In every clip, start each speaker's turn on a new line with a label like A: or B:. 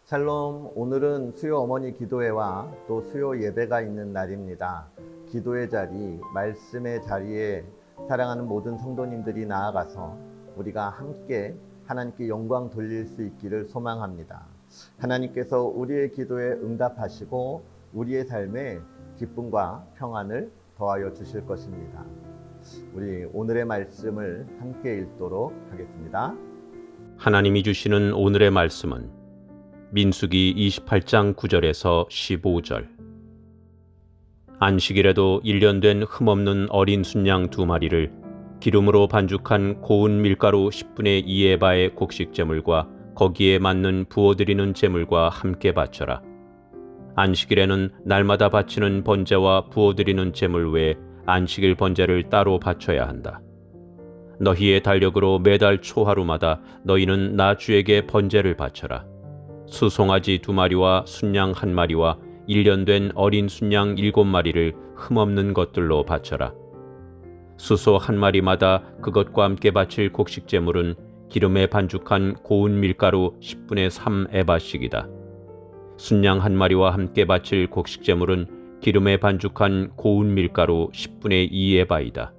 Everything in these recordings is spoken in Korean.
A: 샬롬, 오늘은 수요 어머니 기도회와 또 수요 예배가 있는 날입니다. 기도의 자리, 말씀의 자리에 사랑하는 모든 성도님들이 나아가서 우리가 함께 하나님께 영광 돌릴 수 있기를 소망합니다. 하나님께서 우리의 기도에 응답하시고 우리의 삶에 기쁨과 평안을 더하여 주실 것입니다. 우리 오늘의 말씀을 함께 읽도록 하겠습니다.
B: 하나님이 주시는 오늘의 말씀은 민수기 28장 9절에서 15절. 안식일에도 1년 된 흠없는 어린 순양 2마리를 기름으로 반죽한 고운 밀가루 10분의 2에바의 곡식제물과 거기에 맞는 부어드리는 제물과 함께 바쳐라. 안식일에는 날마다 바치는 번제와 부어드리는 제물 외에 안식일 번제를 따로 바쳐야 한다. 너희의 달력으로 매달 초하루마다 너희는 나 주에게 번제를 바쳐라. 수송아지 2마리와 순양 1마리와 1년 된 어린 순양 7마리를 흠없는 것들로 바쳐라. 수소 1마리마다 그것과 함께 바칠 곡식제물은 기름에 반죽한 고운 밀가루 10분의 3에바씩이다. 순양 1마리와 함께 바칠 곡식제물은 기름에 반죽한 고운 밀가루 10분의 2에바이다.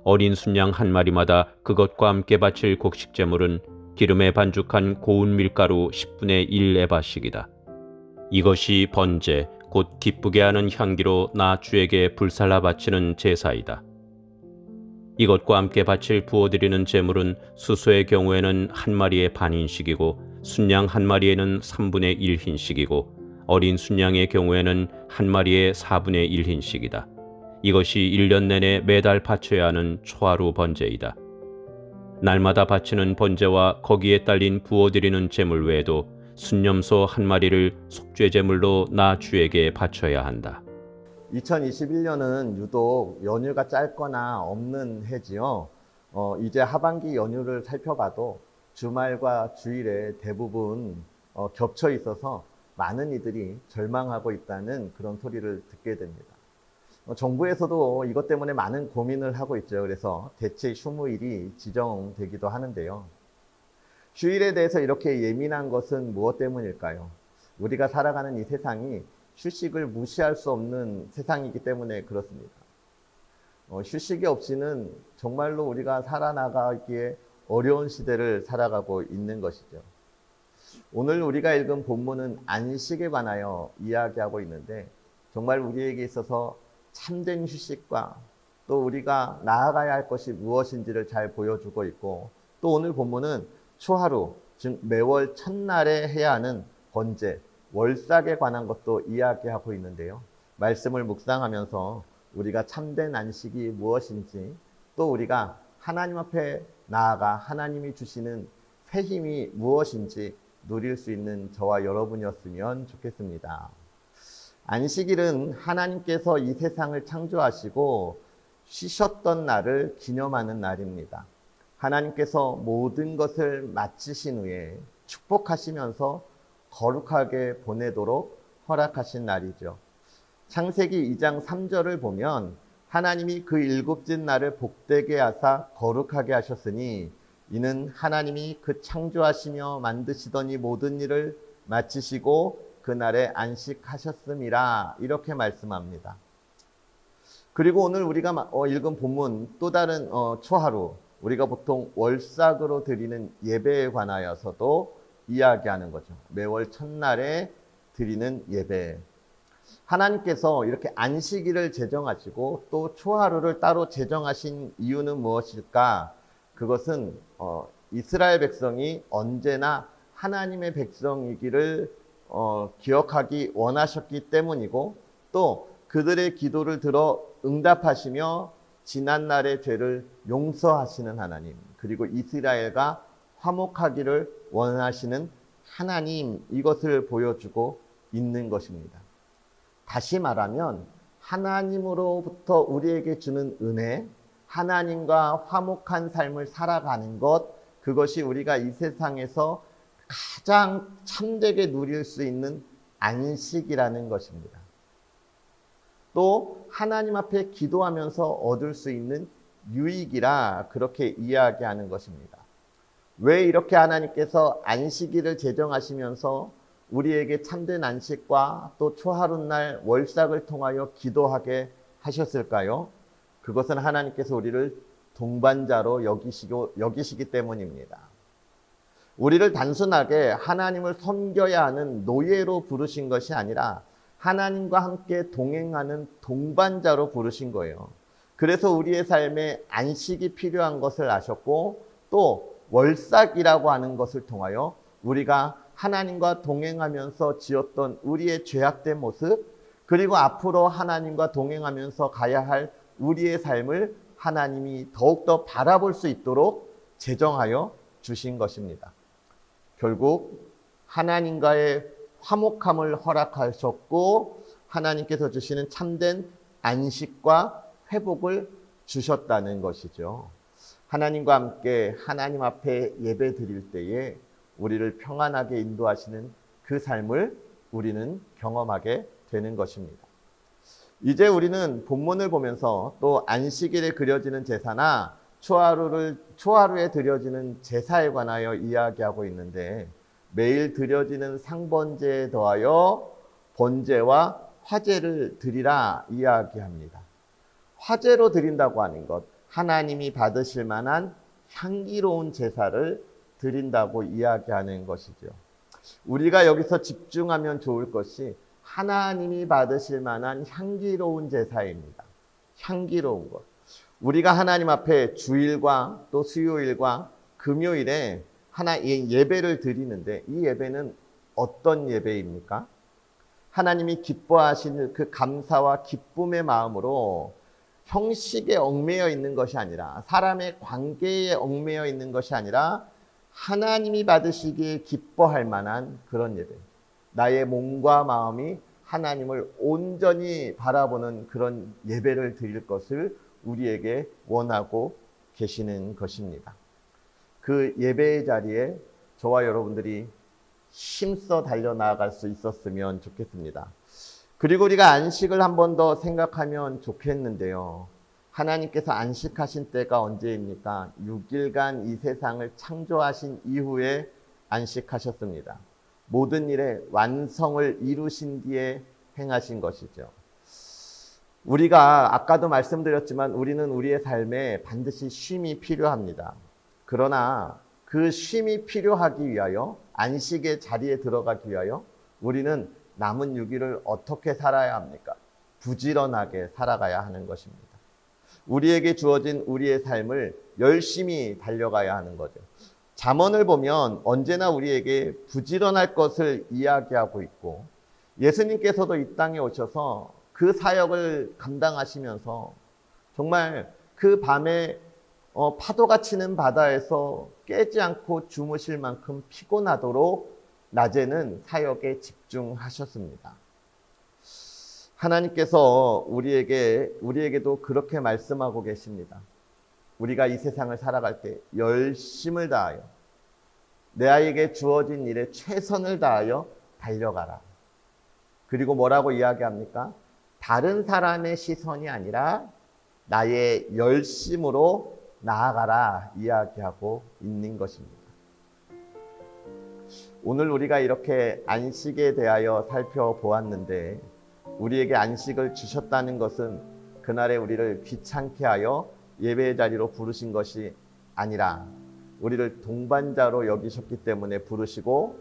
B: 어린 순양 1마리마다 그것과 함께 바칠 곡식제물은 기름에 반죽한 고운 밀가루 10분의 1에바씩이다. 이것이 번제, 곧 기쁘게 하는 향기로 나 주에게 불살라 바치는 제사이다. 이것과 함께 바칠 부어드리는 제물은 수소의 경우에는 1마리의 반흰식이고 순양 1마리에는 3분의 1흰식이고 어린 순양의 경우에는 1마리의 4분의 1흰식이다. 이것이 1년 내내 매달 바쳐야 하는 초하루 번제이다. 날마다 바치는 번제와 거기에 딸린 부어드리는 제물 외에도 순념소 1마리를 속죄제물로 나 주에게 바쳐야 한다.
A: 2021년은 유독 연휴가 짧거나 없는 해지요. 이제 하반기 연휴를 살펴봐도 주말과 주일에 대부분 겹쳐 있어서 많은 이들이 절망하고 있다는 그런 소리를 듣게 됩니다. 정부에서도 이것 때문에 많은 고민을 하고 있죠. 그래서 대체 휴무일이 지정되기도 하는데요. 휴일에 대해서 이렇게 예민한 것은 무엇 때문일까요? 우리가 살아가는 이 세상이 휴식을 무시할 수 없는 세상이기 때문에 그렇습니다. 휴식이 없이는 정말로 우리가 살아나가기에 어려운 시대를 살아가고 있는 것이죠. 오늘 우리가 읽은 본문은 안식에 관하여 이야기하고 있는데 정말 우리에게 있어서 참된 휴식과 또 우리가 나아가야 할 것이 무엇인지를 잘 보여주고 있고, 또 오늘 본문은 초하루, 즉 매월 첫날에 해야 하는 번제, 월삭에 관한 것도 이야기하고 있는데요. 말씀을 묵상하면서 우리가 참된 안식이 무엇인지, 또 우리가 하나님 앞에 나아가 하나님이 주시는 새 힘이 무엇인지 누릴 수 있는 저와 여러분이었으면 좋겠습니다. 안식일은 하나님께서 이 세상을 창조하시고 쉬셨던 날을 기념하는 날입니다. 하나님께서 모든 것을 마치신 후에 축복하시면서 거룩하게 보내도록 허락하신 날이죠. 창세기 2장 3절을 보면 하나님이 그 일곱째 날을 복되게 하사 거룩하게 하셨으니 이는 하나님이 그 창조하시며 만드시던 이 모든 일을 마치시고 그날에 안식하셨음이라, 이렇게 말씀합니다. 그리고 오늘 우리가 읽은 본문 또 다른 초하루, 우리가 보통 월삭으로 드리는 예배에 관하여서도 이야기하는 거죠. 매월 첫날에 드리는 예배. 하나님께서 이렇게 안식일을 제정하시고 또 초하루를 따로 제정하신 이유는 무엇일까? 그것은 이스라엘 백성이 언제나 하나님의 백성이기를 기억하기 원하셨기 때문이고, 또 그들의 기도를 들어 응답하시며 지난날의 죄를 용서하시는 하나님, 그리고 이스라엘과 화목하기를 원하시는 하나님, 이것을 보여주고 있는 것입니다. 다시 말하면 하나님으로부터 우리에게 주는 은혜, 하나님과 화목한 삶을 살아가는 것, 그것이 우리가 이 세상에서 가장 참되게 누릴 수 있는 안식이라는 것입니다. 또 하나님 앞에 기도하면서 얻을 수 있는 유익이라 그렇게 이야기하는 것입니다. 왜 이렇게 하나님께서 안식일을 제정하시면서 우리에게 참된 안식과 또 초하룻날 월삭을 통하여 기도하게 하셨을까요? 그것은 하나님께서 우리를 동반자로 여기시기 때문입니다. 우리를 단순하게 하나님을 섬겨야 하는 노예로 부르신 것이 아니라 하나님과 함께 동행하는 동반자로 부르신 거예요. 그래서 우리의 삶에 안식이 필요한 것을 아셨고 또 월삭이라고 하는 것을 통하여 우리가 하나님과 동행하면서 지었던 우리의 죄악된 모습, 그리고 앞으로 하나님과 동행하면서 가야 할 우리의 삶을 하나님이 더욱더 바라볼 수 있도록 제정하여 주신 것입니다. 결국 하나님과의 화목함을 허락하셨고 하나님께서 주시는 참된 안식과 회복을 주셨다는 것이죠. 하나님과 함께 하나님 앞에 예배 드릴 때에 우리를 평안하게 인도하시는 그 삶을 우리는 경험하게 되는 것입니다. 이제 우리는 본문을 보면서 또 안식일에 그려지는 제사나 초하루에 드려지는 제사에 관하여 이야기하고 있는데 매일 드려지는 상번제에 더하여 번제와 화제를 드리라 이야기합니다. 화제로 드린다고 하는 것, 하나님이 받으실 만한 향기로운 제사를 드린다고 이야기하는 것이죠. 우리가 여기서 집중하면 좋을 것이 하나님이 받으실 만한 향기로운 제사입니다. 향기로운 것. 우리가 하나님 앞에 주일과 또 수요일과 금요일에 예배를 드리는데 이 예배는 어떤 예배입니까? 하나님이 기뻐하시는 그 감사와 기쁨의 마음으로 형식에 얽매여 있는 것이 아니라 사람의 관계에 얽매여 있는 것이 아니라 하나님이 받으시기에 기뻐할 만한 그런 예배. 나의 몸과 마음이 하나님을 온전히 바라보는 그런 예배를 드릴 것을 우리에게 원하고 계시는 것입니다. 그 예배의 자리에 저와 여러분들이 힘써 달려나갈 수 있었으면 좋겠습니다. 그리고 우리가 안식을 한 번 더 생각하면 좋겠는데요. 하나님께서 안식하신 때가 언제입니까? 6일간 이 세상을 창조하신 이후에 안식하셨습니다. 모든 일의 완성을 이루신 뒤에 행하신 것이죠. 우리가 아까도 말씀드렸지만 우리는 우리의 삶에 반드시 쉼이 필요합니다. 그러나 그 쉼이 필요하기 위하여 안식의 자리에 들어가기 위하여 우리는 남은 6일을 어떻게 살아야 합니까? 부지런하게 살아가야 하는 것입니다. 우리에게 주어진 우리의 삶을 열심히 달려가야 하는 거죠. 잠언을 보면 언제나 우리에게 부지런할 것을 이야기하고 있고 예수님께서도 이 땅에 오셔서 그 사역을 감당하시면서 정말 그 밤에 파도가 치는 바다에서 깨지 않고 주무실 만큼 피곤하도록 낮에는 사역에 집중하셨습니다. 하나님께서 우리에게도 그렇게 말씀하고 계십니다. 우리가 이 세상을 살아갈 때 열심을 다하여 내 아이에게 주어진 일에 최선을 다하여 달려가라. 그리고 뭐라고 이야기합니까? 다른 사람의 시선이 아니라 나의 열심으로 나아가라 이야기하고 있는 것입니다. 오늘 우리가 이렇게 안식에 대하여 살펴보았는데 우리에게 안식을 주셨다는 것은 그날에 우리를 귀찮게 하여 예배의 자리로 부르신 것이 아니라 우리를 동반자로 여기셨기 때문에 부르시고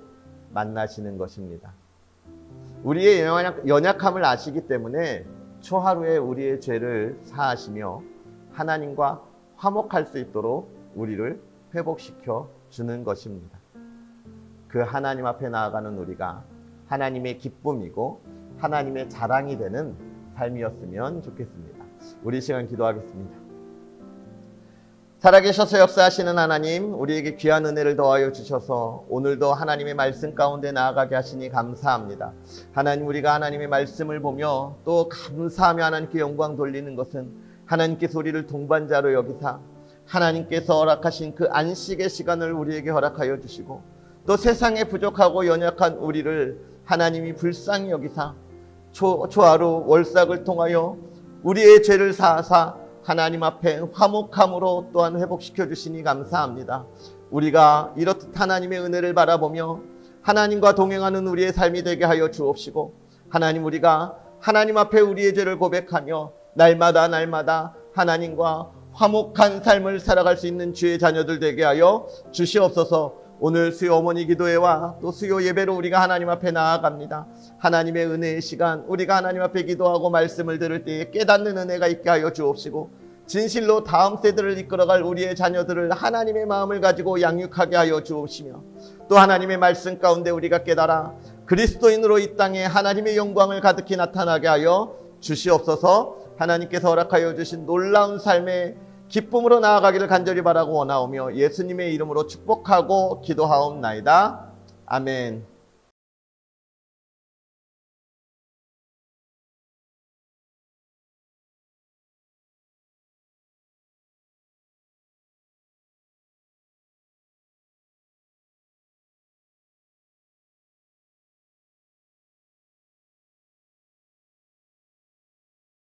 A: 만나시는 것입니다. 우리의 연약함을 아시기 때문에 초하루에 우리의 죄를 사하시며 하나님과 화목할 수 있도록 우리를 회복시켜 주는 것입니다. 그 하나님 앞에 나아가는 우리가 하나님의 기쁨이고 하나님의 자랑이 되는 삶이었으면 좋겠습니다. 우리 시간 기도하겠습니다. 살아계셔서 역사하시는 하나님, 우리에게 귀한 은혜를 더하여 주셔서 오늘도 하나님의 말씀 가운데 나아가게 하시니 감사합니다. 하나님, 우리가 하나님의 말씀을 보며 또 감사하며 하나님께 영광 돌리는 것은 하나님께서 우리를 동반자로 여기사 하나님께서 허락하신 그 안식의 시간을 우리에게 허락하여 주시고 또 세상에 부족하고 연약한 우리를 하나님이 불쌍히 여기사 초하루 월삭을 통하여 우리의 죄를 사하사 하나님 앞에 화목함으로 또한 회복시켜 주시니 감사합니다. 우리가 이렇듯 하나님의 은혜를 바라보며 하나님과 동행하는 우리의 삶이 되게 하여 주옵시고, 하나님, 우리가 하나님 앞에 우리의 죄를 고백하며 날마다 하나님과 화목한 삶을 살아갈 수 있는 주의 자녀들 되게 하여 주시옵소서. 오늘 수요 어머니 기도회와 또 수요 예배로 우리가 하나님 앞에 나아갑니다. 하나님의 은혜의 시간, 우리가 하나님 앞에 기도하고 말씀을 들을 때에 깨닫는 은혜가 있게 하여 주옵시고, 진실로 다음 세대를 이끌어갈 우리의 자녀들을 하나님의 마음을 가지고 양육하게 하여 주옵시며, 또 하나님의 말씀 가운데 우리가 깨달아 그리스도인으로 이 땅에 하나님의 영광을 가득히 나타나게 하여 주시옵소서. 하나님께서 허락하여 주신 놀라운 삶의 기쁨으로 나아가기를 간절히 바라고 원하오며 예수님의 이름으로 축복하고 기도하옵나이다. 아멘.